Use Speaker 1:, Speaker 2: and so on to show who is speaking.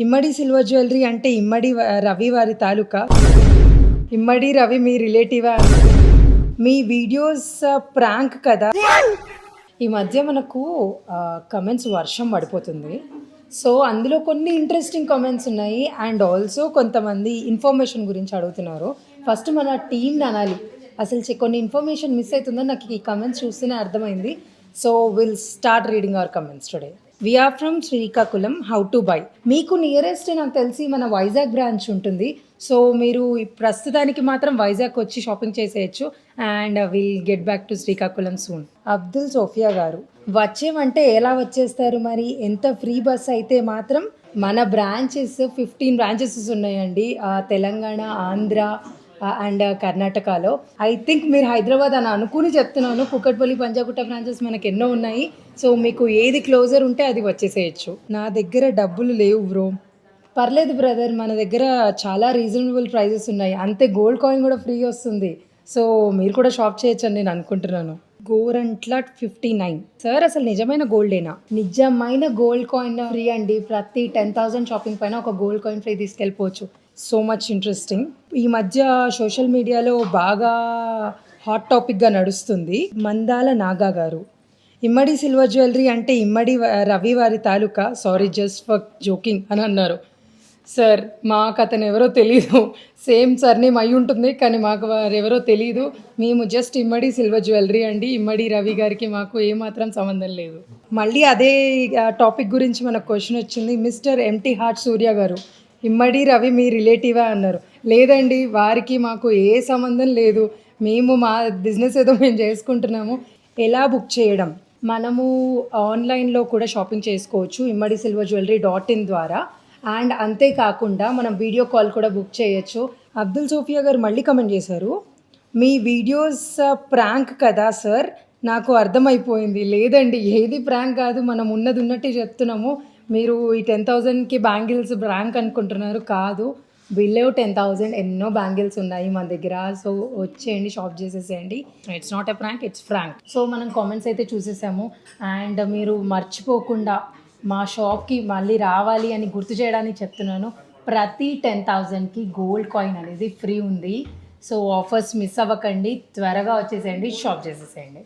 Speaker 1: ఇమ్మడి silver jewellery అంటే రవి వారి తాలూకా? ఇమ్మడి రవి మీ రిలేటివా? మీ videos prank కదా! ఈ మధ్య మనకు కమెంట్స్ వర్షం పడిపోతుంది. సో, అందులో కొన్ని ఇంట్రెస్టింగ్ కామెంట్స్ ఉన్నాయి. అండ్ ఆల్సో కొంతమంది ఇన్ఫర్మేషన్ గురించి అడుగుతున్నారు. ఫస్ట్ మన టీమ్‌ని అనాలి. అసలు కొన్ని ఇన్ఫర్మేషన్ మిస్ అయితుందని నాకు ఈ కమెంట్స్ చూస్తేనే అర్థమైంది. So, will start reading our comments today. We are from Srikakulam. How to buy? మీకు నియరెస్ట్ నాకు తెలిసి మన వైజాగ్ బ్రాంచ్ ఉంటుంది. సో, మీరు ప్రస్తుతానికి మాత్రం వైజాగ్ వచ్చి షాపింగ్ చేసేయచ్చు. And will get back to Srikakulam soon. Abdul Sophia గారు, వచ్చేమంటే ఎలా వచ్చేస్తారు మరి? ఎంత ఫ్రీ బస్ అయితే మాత్రం మన బ్రాంచెస్ 15 బ్రాంచెస్ ఉన్నాయండి. తెలంగాణ, ఆంధ్ర అండ్ కర్ణాటకలో. ఐ థింక్ మీరు హైదరాబాద్ అని అనుకుని చెప్తున్నాను. కుకట్పల్లి, పంజాగుట్ట బ్రాంచెస్ మనకు ఎన్నో ఉన్నాయి. సో, మీకు ఏది క్లోజర్ ఉంటే అది వచ్చేసేయచ్చు. నా దగ్గర డబ్బులు లేవు బ్రో. పర్లేదు బ్రదర్, మన దగ్గర చాలా రీజనబుల్ ప్రైజెస్ ఉన్నాయి. అంతే, గోల్డ్ కాయిన్ కూడా ఫ్రీ వస్తుంది. సో, మీరు కూడా షాప్ చేయొచ్చని నేను అనుకుంటున్నాను. గోరంట్ల 59. సార్, అసలు నిజమైన గోల్డేనా? నిజమైన గోల్డ్ కాయిన్ ఫ్రీ అండి. ప్రతి 10,000 షాపింగ్ పైన ఒక గోల్డ్ కాయిన్ ఫ్రీ తీసుకెళ్ళిపోవచ్చు. So much interesting. ఈ మధ్య సోషల్ మీడియాలో బాగా హాట్ టాపిక్గా నడుస్తుంది. మందాల నాగా గారు, ఇమ్మడి సిల్వర్ జ్యువెలరీ అంటే రవి వారి తాలూకా? సారీ, జస్ట్ ఫర్ జోకింగ్ అని అన్నారు. సార్, మాకు అతను ఎవరో తెలీదు. సేమ్ సర్నేమ్ అయి ఉంటుంది, కానీ మాకు వారెవరో తెలీదు. మేము జస్ట్ ఇమ్మడి సిల్వర్ జ్యువెలరీ అండి. ఇమ్మడి రవి గారికి మాకు ఏమాత్రం సంబంధం లేదు. మళ్ళీ అదే టాపిక్ గురించి మనకు క్వశ్చన్ వచ్చింది. మిస్టర్ ఎంటీ హార్ట్ సూర్య గారు, ఇమ్మడి రవి మీ రిలేటివా అన్నారు. లేదండి, వారికి మాకు ఏ సంబంధం లేదు. మేము మా బిజినెస్ ఏదో మేము చేసుకుంటున్నాము. ఎలా బుక్ చేయడం? మనము ఆన్లైన్లో కూడా షాపింగ్ చేసుకోవచ్చు ఇమ్మడి సిల్వర్ జ్యువెలరీ .in ద్వారా. అండ్ అంతేకాకుండా మనం వీడియో కాల్ కూడా బుక్ చేయొచ్చు. అబ్దుల్ సోఫియా గారు మళ్ళీ కమెంట్ చేశారు, మీ వీడియోస్ ప్రాంక్ కదా సార్? నాకు అర్థమైపోయింది. లేదండి, ఏది ప్రాంక్ కాదు. మనం ఉన్నది ఉన్నట్టే చెప్తున్నాము. మీరు ఈ 10,000కి బ్యాంగిల్స్ ప్రాంక్ అనుకుంటున్నారు. కాదు, బిలో 10,000 ఎన్నో బ్యాంగిల్స్ ఉన్నాయి మన దగ్గర. సో, వచ్చేయండి, షాప్ చేసేసేయండి. It's not a prank, it's frank. So, మనం కామెంట్స్ అయితే చూసేసాము. అండ్ మీరు మర్చిపోకుండా మా షాప్కి మళ్ళీ రావాలి అని గుర్తు చేయడానికి చెప్తున్నాను. ప్రతి 10,000కి గోల్డ్ కాయిన్ అనేది ఫ్రీ ఉంది. సో, ఆఫర్స్ మిస్ అవ్వకండి. త్వరగా వచ్చేసేయండి, షాప్ చేసేసేయండి.